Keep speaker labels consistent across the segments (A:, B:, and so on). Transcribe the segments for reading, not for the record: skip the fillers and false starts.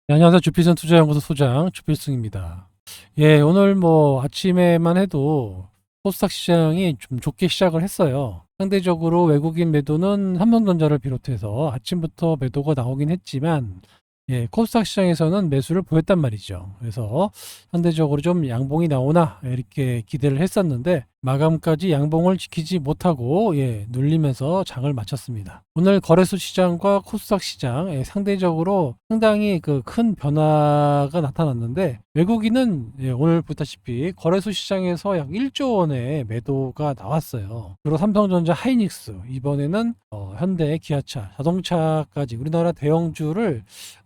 A: 네, 안녕하세요. 주필승 투자연구소 소장 주필승입니다. 예, 오늘 뭐 아침에만 해도 코스닥 시장이 좀 좋게 시작을 했어요. 상대적으로 외국인 매도는 삼성전자를 비롯해서 아침부터 매도가 나오긴 했지만, 예, 코스닥 시장에서는 매수를 보였단 말이죠. 그래서 상대적으로 좀 양봉이 나오나 이렇게 기대를 했었는데 마감까지 양봉을 지키지 못하고, 예, 눌리면서 장을 마쳤습니다. 오늘 거래소 시장과 코스닥 시장, 예, 상대적으로 상당히 그 큰 변화가 나타났는데, 외국인은, 예, 오늘 보다시피 거래소 시장에서 약 1조 원의 매도가 나왔어요. 주로 삼성전자, 하이닉스, 이번에는 현대, 기아차, 자동차까지 우리나라 대형주를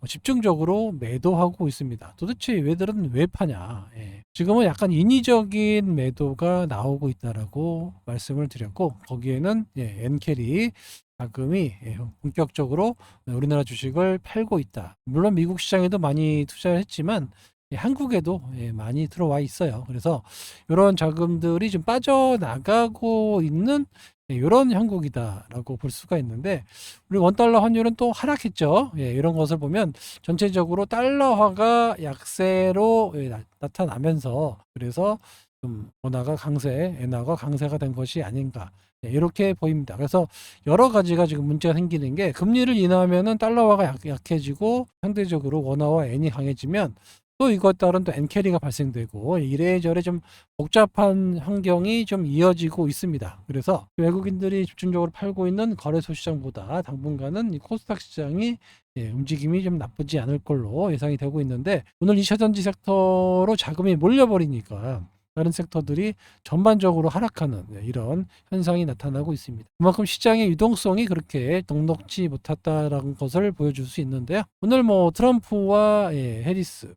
A: 집중적으로 매도하고 있습니다. 도대체 얘들은 왜 파냐? 예. 지금은 약간 인위적인 매도가 나오고 있다라고 말씀을 드렸고, 거기에는, 예, 엔캐리 자금이, 예, 본격적으로 우리나라 주식을 팔고 있다. 물론 미국 시장에도 많이 투자를 했지만, 예, 한국에도, 예, 많이 들어와 있어요. 그래서 이런 자금들이 좀 빠져나가고 있는, 예, 이런 형국이다라고 볼 수가 있는데, 우리 원달러 환율은 또 하락했죠. 예, 이런 것을 보면 전체적으로 달러화가 약세로, 예, 나타나면서, 그래서 좀 원화가 강세, 엔화가 강세가 된 것이 아닌가, 예, 이렇게 보입니다. 그래서 여러 가지가 지금 문제가 생기는 게, 금리를 인하하면은 달러화가 약해지고 상대적으로 원화와 엔이 강해지면 또 이것 따른 또 엔캐리가 발생되고, 이래저래 좀 복잡한 환경이 좀 이어지고 있습니다. 그래서 외국인들이 집중적으로 팔고 있는 거래소 시장보다 당분간은 이 코스닥 시장이, 예, 움직임이 좀 나쁘지 않을 걸로 예상이 되고 있는데, 오늘 2차전지 섹터로 자금이 몰려버리니까 다른 섹터들이 전반적으로 하락하는, 네, 이런 현상이 나타나고 있습니다. 그만큼 시장의 유동성이 그렇게 넉넉지 못했다라는 것을 보여줄 수 있는데요. 오늘 뭐 트럼프와, 예, 해리스,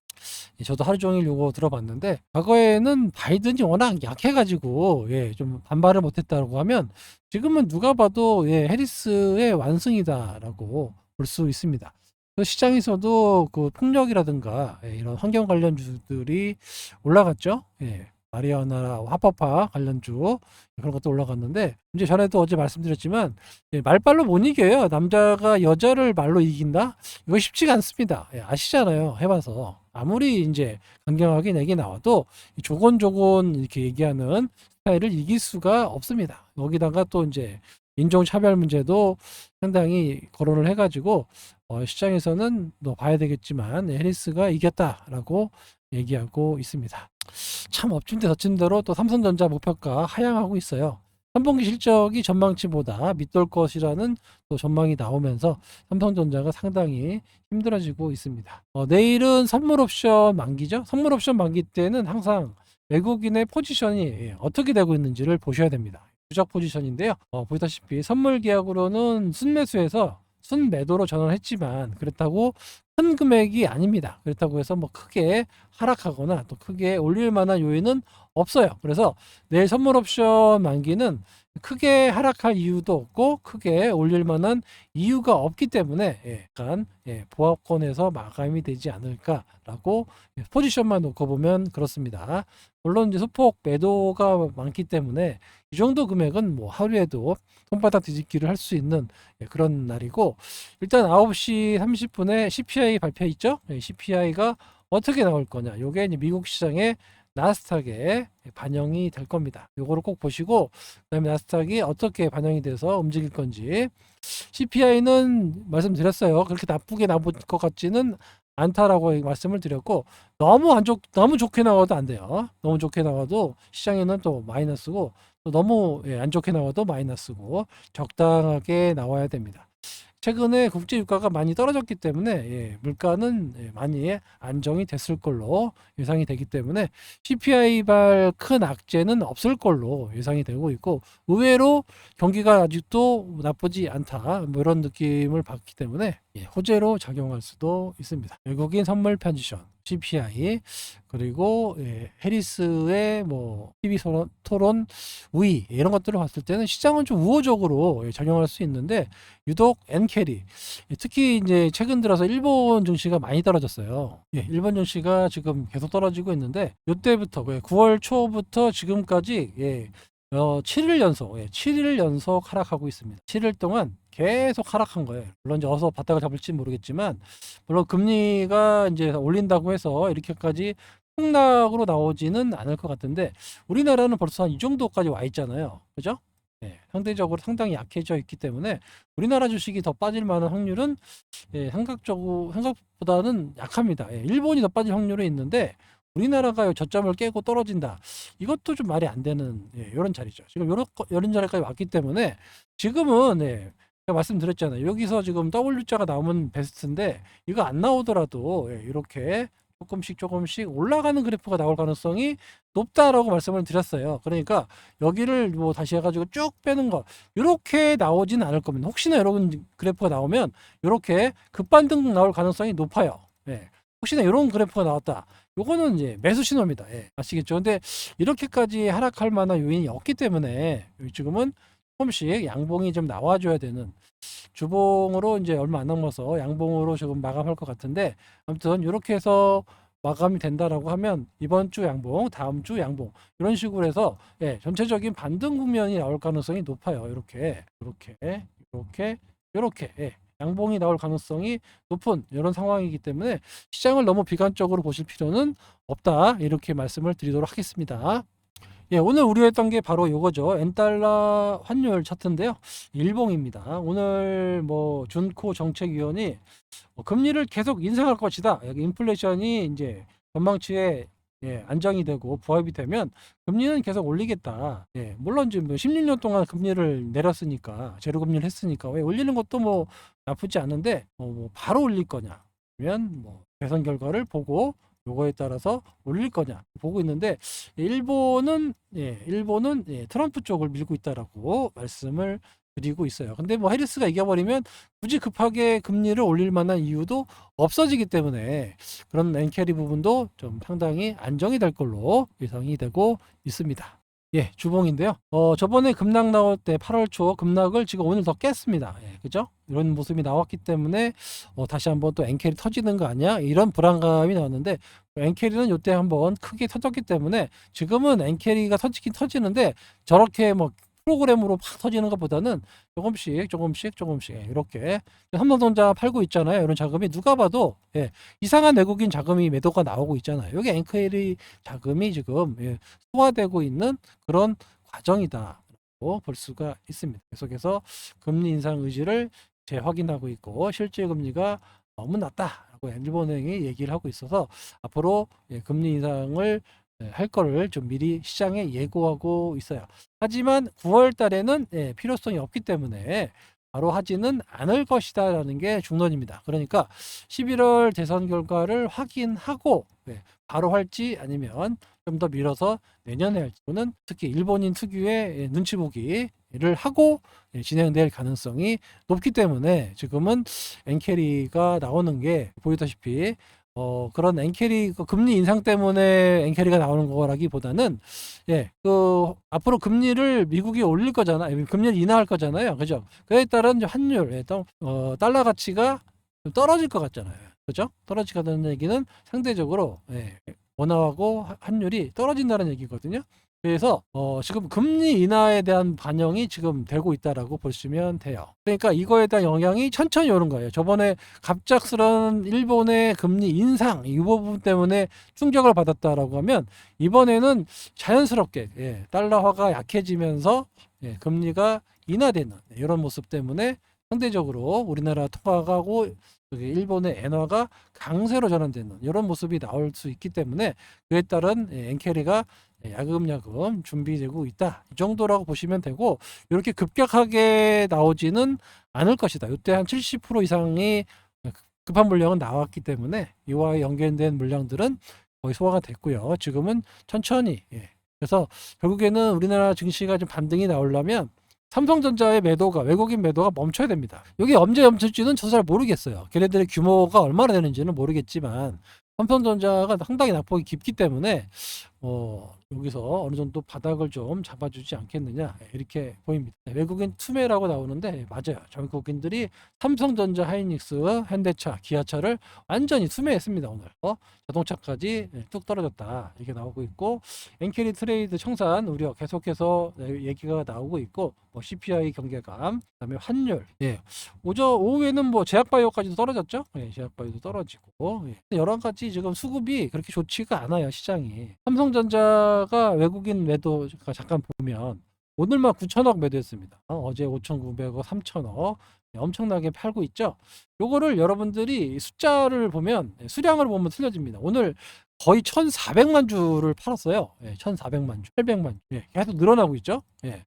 A: 예, 저도 하루 종일 요거 들어봤는데, 과거에는 바이든이 워낙 약해가지고, 예, 좀 반발을 못했다고 하면, 지금은 누가 봐도, 예, 해리스의 완승이다라고 볼 수 있습니다. 그 시장에서도 그 폭력이라든가, 예, 이런 환경 관련주들이 올라갔죠. 예. 마리아나 화법화 관련주, 그런 것도 올라갔는데, 이제 전에도 어제 말씀드렸지만, 예, 말발로 못 이겨요. 남자가 여자를 말로 이긴다? 이거 쉽지가 않습니다. 예, 아시잖아요. 해봐서. 아무리 이제 강경하게 내게 나와도 조곤조곤 이렇게 얘기하는 스타일을 이길 수가 없습니다. 여기다가 또 이제 인종차별 문제도 상당히 거론을 해가지고, 시장에서는 너 봐야 되겠지만 해리스가 이겼다라고 얘기하고 있습니다. 참 엎친 데 덮친 대로 또 삼성전자 목표가 하향하고 있어요. 3분기 실적이 전망치보다 밑돌 것이라는 또 전망이 나오면서 삼성전자가 상당히 힘들어지고 있습니다. 내일은 선물 옵션 만기죠. 선물 옵션 만기 때는 항상 외국인의 포지션이, 예, 어떻게 되고 있는지를 보셔야 됩니다. 누적 포지션인데요. 보다시피 선물 계약으로는 순매수에서 순매도로 전환했지만, 그렇다고 큰 금액이 아닙니다. 그렇다고 해서 뭐 크게 하락하거나 또 크게 올릴 만한 요인은 없어요. 그래서 내일 선물 옵션 만기는 크게 하락할 이유도 없고 크게 올릴 만한 이유가 없기 때문에, 예, 약간, 예, 보합권에서 마감이 되지 않을까라고, 예, 포지션만 놓고 보면 그렇습니다. 물론 이제 소폭 매도가 많기 때문에 이 정도 금액은 뭐 하루에도 손바닥 뒤집기를 할 수 있는, 예, 그런 날이고, 일단 9시 30분에 CPI 발표 있죠? 예, CPI가 어떻게 나올 거냐. 요게 이제 미국 시장의 나스닥에 반영이 될 겁니다. 요거를 꼭 보시고, 그다음에 나스닥이 어떻게 반영이 돼서 움직일 건지. CPI는 말씀드렸어요. 그렇게 나쁘게 나올 것 같지는 않다라고 말씀을 드렸고, 너무 좋게 나와도 안 돼요. 너무 좋게 나와도 시장에는 또 마이너스고, 또 너무, 예, 안 좋게 나와도 마이너스고, 적당하게 나와야 됩니다. 최근에 국제 유가가 많이 떨어졌기 때문에, 예, 물가는, 예, 많이 안정이 됐을 걸로 예상이 되기 때문에 CPI발 큰 악재는 없을 걸로 예상이 되고 있고, 의외로 경기가 아직도 나쁘지 않다, 뭐 이런 느낌을 받기 때문에, 예, 호재로 작용할 수도 있습니다. 외국인 선물 편지션, CPI, 그리고, 예, 해리스의 뭐 TV 토론 우위, 이런 것들을 봤을 때는 시장은 좀 우호적으로, 예, 작용할 수 있는데, 유독 엔캐리, 특히 이제 최근 들어서 일본 증시가 많이 떨어졌어요. 예, 일본 증시가 지금 계속 떨어지고 있는데, 이때부터 9월 초부터 지금까지, 예, 7일 연속, 7일 연속 하락하고 있습니다. 7일 동안 계속 하락한 거예요. 물론 이제 어서 바닥을 잡을지 모르겠지만, 물론 금리가 이제 올린다고 해서 이렇게까지 폭락으로 나오지는 않을 것 같은데, 우리나라는 벌써 한 이 정도까지 와 있잖아요. 그죠? 상대적으로 상당히 약해져 있기 때문에 우리나라 주식이 더 빠질 만한 확률은 생각보다는 약합니다. 일본이 더 빠질 확률이 있는데 우리나라가 저점을 깨고 떨어진다. 이것도 좀 말이 안 되는 이런 자리죠. 지금 이런 자리까지 왔기 때문에 지금은 제가 말씀드렸잖아요. 여기서 지금 W자가 나오면 베스트인데 이거 안 나오더라도 이렇게 조금씩 올라가는 그래프가 나올 가능성이 높다라고 말씀을 드렸어요. 그러니까 여기를 뭐 다시 해가지고 쭉 빼는 거 이렇게 나오지는 않을 겁니다. 혹시나 여러분 그래프가 나오면 이렇게 급반등 나올 가능성이 높아요. 혹시나 이런 그래프가 나왔다. 요거는 이제 매수 신호입니다. 아시겠죠? 근데 이렇게까지 하락할 만한 요인이 없기 때문에 지금은 조금씩 양봉이 좀 나와줘야 되는 주봉으로 이제 얼마 안 남아서 양봉으로 지금 마감할 것 같은데 아무튼 이렇게 해서 마감이 된다라고 하면 이번 주 양봉, 다음 주 양봉 이런 식으로 해서 전체적인 반등 국면이 나올 가능성이 높아요. 이렇게 양봉이 나올 가능성이 높은 이런 상황이기 때문에 시장을 너무 비관적으로 보실 필요는 없다 이렇게 말씀을 드리도록 하겠습니다. 오늘 우려했던 게 바로 이거죠. 엔달러 환율 차트인데요. 일봉입니다. 오늘 뭐 준코 정책위원이 금리를 계속 인상할 것이다. 여기 인플레이션이 이제 전망치에 안정이 되고 부합이 되면 금리는 계속 올리겠다. 물론 지금 16년 동안 금리를 내렸으니까 제로 금리를 했으니까 왜 올리는 것도 뭐 나쁘지 않은데 뭐 바로 올릴 거냐? 아니면 뭐 대선 결과를 보고 요거에 따라서 올릴 거냐 보고 있는데 일본은 트럼프 쪽을 밀고 있다라고 말씀을 드리고 있어요. 근데 뭐 해리스가 이겨버리면 굳이 급하게 금리를 올릴 만한 이유도 없어지기 때문에 그런 엔캐리 부분도 좀 상당히 안정이 될 걸로 예상이 되고 있습니다. 주봉인데요. 저번에 급락 나올 때 8월 초 급락을 지금 오늘 더 깼습니다. 그죠? 이런 모습이 나왔기 때문에 다시 한번 또 엔캐리 터지는 거 아니야? 이런 불안감이 나왔는데 엔캐리는 이때 한번 크게 터졌기 때문에 지금은 엔캐리가 터지긴 터지는데 저렇게 뭐 프로그램으로 팍 터지는 것보다는 조금씩 이렇게 삼성전자 팔고 있잖아요. 이런 자금이 누가 봐도 이상한 외국인 자금이 매도가 나오고 있잖아요. 여기 엔캐리 자금이 지금 소화되고 있는 그런 과정이다라고 볼 수가 있습니다. 계속해서 금리 인상 의지를 재확인하고 있고 실제 금리가 너무 낮다라고 일본은행이 얘기를 하고 있어서 앞으로 금리 인상을 할 거를 좀 미리 시장에 예고하고 있어요. 하지만 9월 달에는 필요성이 없기 때문에 바로 하지는 않을 것이다라는 게 중론입니다. 그러니까 11월 대선 결과를 확인하고 바로 할지 아니면 좀 더 미뤄서 내년에 할지 또는 특히 일본인 특유의 눈치 보기를 하고 진행될 가능성이 높기 때문에 지금은 엔캐리가 나오는 게 보이다시피 그런 엔캐리 금리 인상 때문에 엔캐리가 나오는 거라기보다는 앞으로 금리를 미국이 올릴 거잖아요. 금리를 인하할 거잖아요. 그죠? 그에 따른 환율, 달러 가치가 좀 떨어질 것 같잖아요. 그죠? 떨어지는 얘기는 상대적으로 원화하고 환율이 떨어진다는 얘기거든요. 그래서 지금 금리 인하에 대한 반영이 지금 되고 있다라고 보시면 돼요. 그러니까 이거에 대한 영향이 천천히 오는 거예요. 저번에 갑작스런 일본의 금리 인상 이 부분 때문에 충격을 받았다라고 하면 이번에는 자연스럽게 달러화가 약해지면서 금리가 인하되는 이런 모습 때문에 상대적으로 우리나라 통화하고 일본의 엔화가 강세로 전환되는 이런 모습이 나올 수 있기 때문에 그에 따른 엔캐리가 야금야금 준비되고 있다. 이 정도라고 보시면 되고 이렇게 급격하게 나오지는 않을 것이다. 이때 한 70% 이상이 급한 물량은 나왔기 때문에 이와 연결된 물량들은 거의 소화가 됐고요. 지금은 천천히 그래서 결국에는 우리나라 증시가 좀 반등이 나오려면 삼성전자의 매도가 외국인 매도가 멈춰야 됩니다. 여기 언제 멈출지는 저도 잘 모르겠어요. 걔네들의 규모가 얼마나 되는지는 모르겠지만 삼성전자가 상당히 낙폭이 깊기 때문에 여기서 어느 정도 바닥을 좀 잡아주지 않겠느냐 이렇게 보입니다. 외국인 투매라고 나오는데 맞아요. 외국인들이 삼성전자, 하이닉스, 현대차, 기아차를 완전히 투매했습니다. 오늘 자동차까지 뚝 떨어졌다 이게 나오고 있고, 엔캐리 트레이드 청산 우려 계속해서 얘기가 나오고 있고, CPI 경계감, 그다음에 환율, 오후에는 제약바이오까지도 떨어졌죠. 제약바이오도 떨어지고, 여러 가지 지금 수급이 그렇게 좋지가 않아요 시장이. 삼성전자가 외국인 매도가 잠깐 보면 오늘만 9천억 매도했습니다. 어제 5,900억, 3천억 엄청나게 팔고 있죠. 요거를 여러분들이 숫자를 보면, 수량을 보면 틀려집니다. 오늘 거의 1,400만 주를 팔았어요. 1,400만 주, 800만 주. 계속 늘어나고 있죠.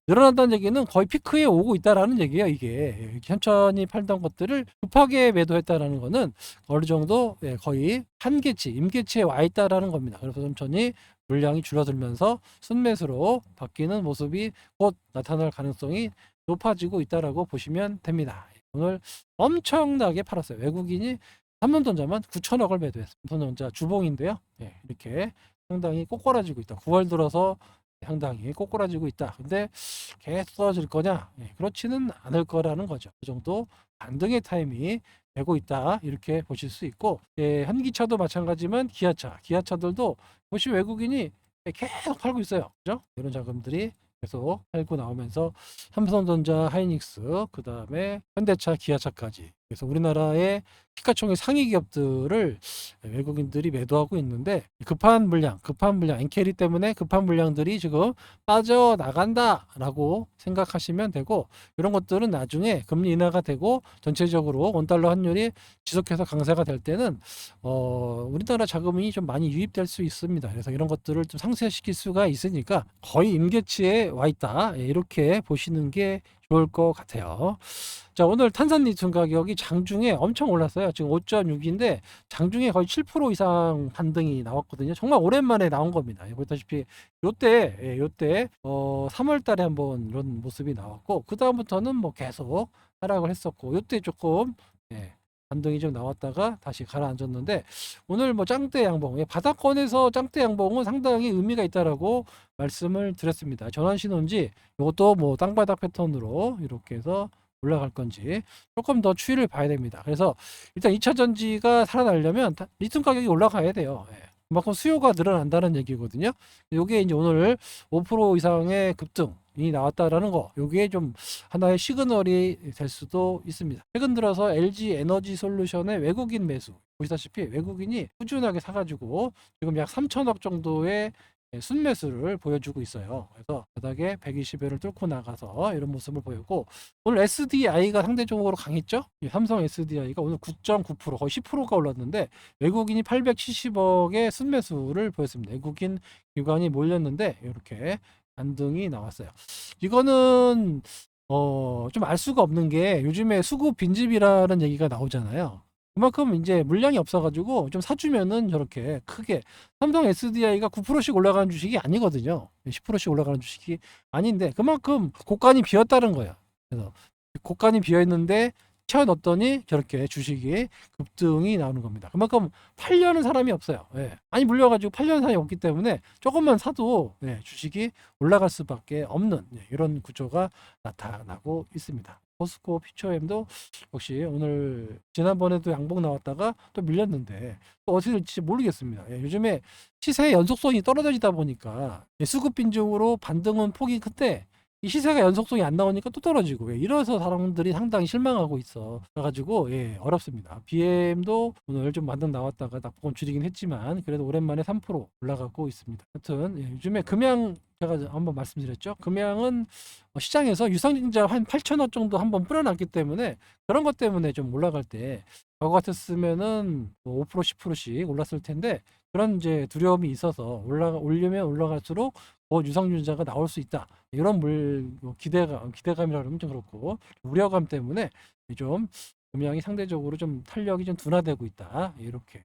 A: 늘어난다는 얘기는 거의 피크에 오고 있다라는 얘기예요. 이게 천천히 팔던 것들을 급하게 매도했다라는 거는 어느 정도 거의 한계치, 임계치에 와 있다라는 겁니다. 그래서 천천히 물량이 줄어들면서 순매수로 바뀌는 모습이 곧 나타날 가능성이 높아지고 있다라고 보시면 됩니다. 오늘 엄청나게 팔았어요. 외국인이 삼성전자만 9천억을 매도했습니다. 삼성전자 주봉인데요. 이렇게 상당히 꼬꾸라지고 있다. 9월 들어서 상당히 꼬꾸라지고 있다. 근데 계속 떨어질 거냐? 그렇지는 않을 거라는 거죠. 그 정도 반등의 타임이 되고 있다. 이렇게 보실 수 있고, 현기차도 마찬가지지만 기아차들도 보시면 외국인이 계속 팔고 있어요. 그죠? 이런 자금들이 계속 팔고 나오면서 삼성전자, 하이닉스, 그 다음에 현대차, 기아차까지. 그래서 우리나라의 시가총액 상위 기업들을 외국인들이 매도하고 있는데, 급한 물량, 엔캐리 때문에 급한 물량들이 지금 빠져나간다라고 생각하시면 되고, 이런 것들은 나중에 금리 인하가 되고 전체적으로 원달러 환율이 지속해서 강세가 될 때는 우리나라 자금이 좀 많이 유입될 수 있습니다. 그래서 이런 것들을 좀 상쇄시킬 수가 있으니까 거의 임계치에 와 있다. 이렇게 보시는 게 좋을 것 같아요. 자, 오늘 탄산리튬 가격이 장중에 엄청 올랐어요. 지금 5.6인데 장중에 거의 7% 이상 반등이 나왔거든요. 정말 오랜만에 나온 겁니다. 보다시피 요때 3월 달에 한번 이런 모습이 나왔고, 그 다음부터는 계속 하락을 했었고, 요때 조금 반등이 좀 나왔다가 다시 가라앉았는데, 오늘 짱대 양봉, 바닥권에서 짱대 양봉은 상당히 의미가 있다라고 말씀을 드렸습니다. 전환 신호인지 이것도 땅바닥 패턴으로 이렇게 해서 올라갈 건지 조금 더 추이를 봐야 됩니다. 그래서 일단 2차 전지가 살아나려면 리튬 가격이 올라가야 돼요. 그만큼 수요가 늘어난다는 얘기거든요. 이게 이제 오늘 5% 이상의 급등이 나왔다라는 거, 요게 좀 하나의 시그널이 될 수도 있습니다. 최근 들어서 LG 에너지 솔루션의 외국인 매수, 보시다시피 외국인이 꾸준하게 사가지고 지금 약 3천억 정도의 순매수를 보여주고 있어요. 그래서 바닥에 120회를 뚫고 나가서 이런 모습을 보였고, 오늘 SDI가 상대적으로 강했죠. 삼성 SDI가 오늘 9.9%, 거의 10%가 올랐는데 외국인이 870억의 순매수를 보였습니다. 외국인 기관이 몰렸는데 이렇게 반등이 나왔어요. 이거는 좀 알 수가 없는 게, 요즘에 수급 빈집이라는 얘기가 나오잖아요. 그만큼 이제 물량이 없어가지고 좀 사주면은 저렇게 크게, 삼성 SDI가 9%씩 올라가는 주식이 아니거든요. 10%씩 올라가는 주식이 아닌데 그만큼 고간이 비었다는 거예요. 그래서 고간이 비어 있는데 채워 넣었더니 저렇게 주식이 급등이 나오는 겁니다. 그만큼 팔려는 사람이 없어요. 많이 물려가지고 팔려는 사람이 없기 때문에 조금만 사도 주식이 올라갈 수밖에 없는 이런 구조가 나타나고 있습니다. 포스코 퓨처엠도 역시 오늘 지난번에도 양봉 나왔다가 또 밀렸는데 또 어떻게 될지 모르겠습니다. 요즘에 시세의 연속성이 떨어지다 보니까 수급 빈중으로 반등은 폭이 큰데 이 시세가 연속성이 안 나오니까 또 떨어지고, 이래서 사람들이 상당히 실망하고 있어. 그래가지고 어렵습니다. BM도 오늘 좀 반등 나왔다가 낙폭은 줄이긴 했지만 그래도 오랜만에 3% 올라가고 있습니다. 하여튼 요즘에 금양, 제가 한번 말씀드렸죠. 금양은 시장에서 유상증자 한 8천원 정도 한번 뿌려놨기 때문에, 그런 것 때문에 좀 올라갈 때 저거 같았으면은 5% 10%씩 올랐을 텐데, 그런 이제 두려움이 있어서 올리면 올라갈수록 유상증자가 나올 수 있다. 이런 기대감이라 그러면 좀 그렇고, 우려감 때문에 좀 금양이 상대적으로 좀 탄력이 좀 둔화되고 있다. 이렇게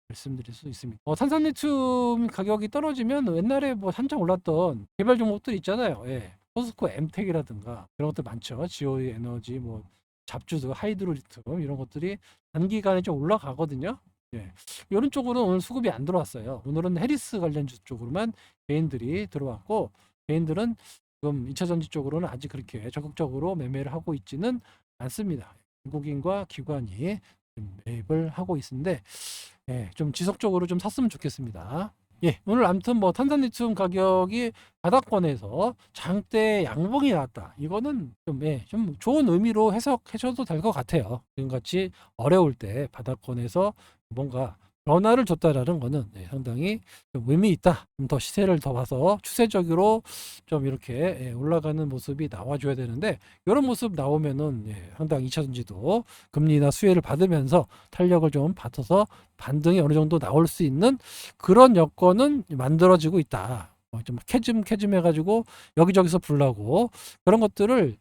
A: 말씀드릴 수 있습니다. 탄산리튬 가격이 떨어지면 옛날에 한창 올랐던 개발 종목들 있잖아요. 포스코 엠텍이라든가 그런 것들 많죠. 지오이 에너지, 잡주도 하이드로리튬 이런 것들이 단기간에 좀 올라가거든요. 이런 쪽으로는 오늘 수급이 안 들어왔어요. 오늘은 해리스 관련주 쪽으로만 개인들이 들어왔고, 개인들은 지금 2차 전지 쪽으로는 아직 그렇게 적극적으로 매매를 하고 있지는 않습니다. 외국인과 기관이 매입을 하고 있는데, 좀 지속적으로 좀 샀으면 좋겠습니다. 오늘 아무튼 뭐 탄산리튬 가격이 바닥권에서 장대 양봉이 나왔다. 이거는 좀 좋은 의미로 해석하셔도 될 것 같아요. 지금같이 어려울 때 바닥권에서 뭔가 변화를 줬다라는 거는 상당히 좀 의미 있다. 좀 더 시세를 더 봐서 추세적으로 좀 이렇게 올라가는 모습이 나와줘야 되는데, 이런 모습 나오면은 상당히 2차전지도 금리나 수혜를 받으면서 탄력을 좀 받아서 반등이 어느 정도 나올 수 있는 그런 여건은 만들어지고 있다. 좀 캐즘 해가지고 여기저기서 불나고 그런 것들을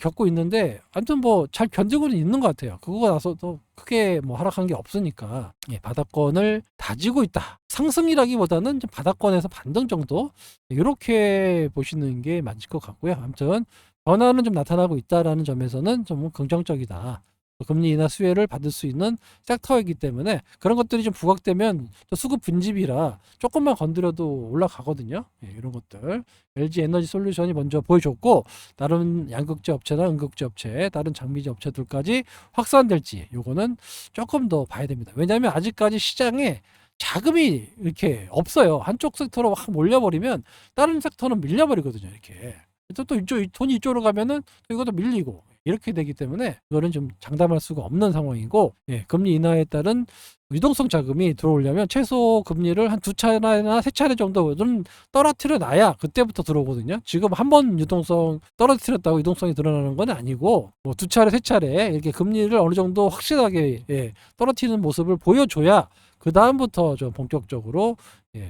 A: 겪고 있는데, 아무튼 뭐 잘 견디고는 있는 것 같아요. 그거 나서도 크게 뭐 하락한 게 없으니까 바닥권을 다지고 있다. 상승이라기보다는 좀 바닥권에서 반등 정도, 이렇게 보시는 게 맞을 것 같고요. 아무튼 변화는 좀 나타나고 있다라는 점에서는 좀 긍정적이다. 금리 인하 수혜를 받을 수 있는 섹터이기 때문에 그런 것들이 좀 부각되면 또 수급 빈집이라 조금만 건드려도 올라가거든요. 이런 것들 LG 에너지 솔루션이 먼저 보여줬고, 다른 양극재 업체나 음극재 업체, 다른 장미재 업체들까지 확산될지 요거는 조금 더 봐야 됩니다. 왜냐하면 아직까지 시장에 자금이 이렇게 없어요. 한쪽 섹터로 확 몰려버리면 다른 섹터는 밀려버리거든요. 이렇게 또 돈이 이쪽으로 가면은 또 이것도 밀리고 이렇게 되기 때문에 이거는 좀 장담할 수가 없는 상황이고, 금리 인하에 따른 유동성 자금이 들어오려면 최소 금리를 한 2차례나 3차례 정도는 떨어뜨려 놔야 그때부터 들어오거든요. 지금 한 번 유동성 떨어뜨렸다고 유동성이 드러나는 건 아니고, 뭐 2차례 3차례 이렇게 금리를 어느 정도 확실하게 떨어뜨리는 모습을 보여줘야 그 다음부터 좀 본격적으로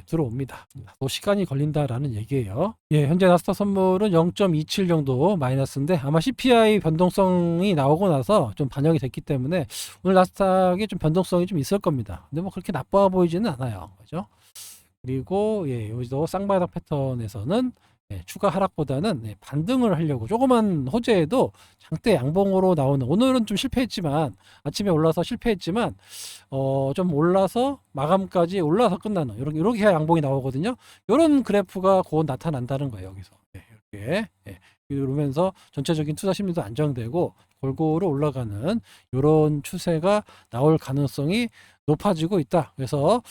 A: 들어옵니다. 또 시간이 걸린다라는 얘기예요. 현재 나스닥 선물은 0.27 정도 마이너스인데, 아마 CPI 변동성이 나오고 나서 좀 반영이 됐기 때문에 오늘 나스닥이 좀 변동성이 좀 있을 겁니다. 근데 뭐 그렇게 나빠 보이지는 않아요. 그죠? 그리고 여기도 쌍바닥 패턴에서는 추가 하락보다는 반등을 하려고 조그만 호재에도 장대 양봉으로 나오는, 오늘은 좀 실패했지만, 아침에 올라서 실패했지만 좀 올라서 마감까지 올라서 끝나는 이렇게 해야 양봉이 나오거든요. 이런 그래프가 곧 나타난다는 거예요. 여기서 이렇게 이러면서 전체적인 투자 심리도 안정되고 골고루 올라가는 이런 추세가 나올 가능성이 높아지고 있다. 그래서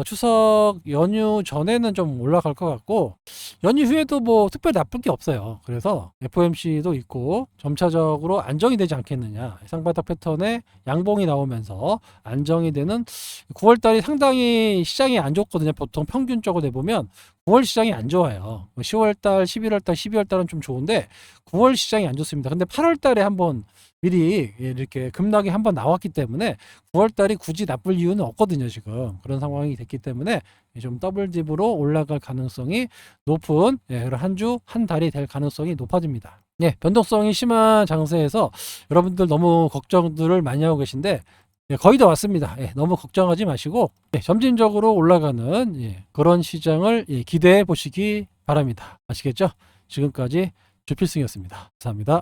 A: 추석 연휴 전에는 좀 올라갈 것 같고, 연휴 후에도 뭐 특별히 나쁠 게 없어요. 그래서 FOMC도 있고 점차적으로 안정이 되지 않겠느냐. 쌍바닥 패턴에 양봉이 나오면서 안정이 되는 9월달이 상당히 시장이 안 좋거든요. 보통 평균적으로 내보면 9월 시장이 안 좋아요. 10월달, 11월달, 12월달은 좀 좋은데 9월 시장이 안 좋습니다. 근데 8월달에 한번 미리 이렇게 급락이 한번 나왔기 때문에 9월달이 굳이 나쁠 이유는 없거든요. 지금 그런 상황이 됐기 때문에 좀 더블딥으로 올라갈 가능성이 높은 한 주 한 달이 될 가능성이 높아집니다. 변동성이 심한 장세에서 여러분들 너무 걱정들을 많이 하고 계신데 거의 다 왔습니다. 너무 걱정하지 마시고 점진적으로 올라가는 그런 시장을 기대해 보시기 바랍니다. 아시겠죠? 지금까지 주필승이었습니다. 감사합니다.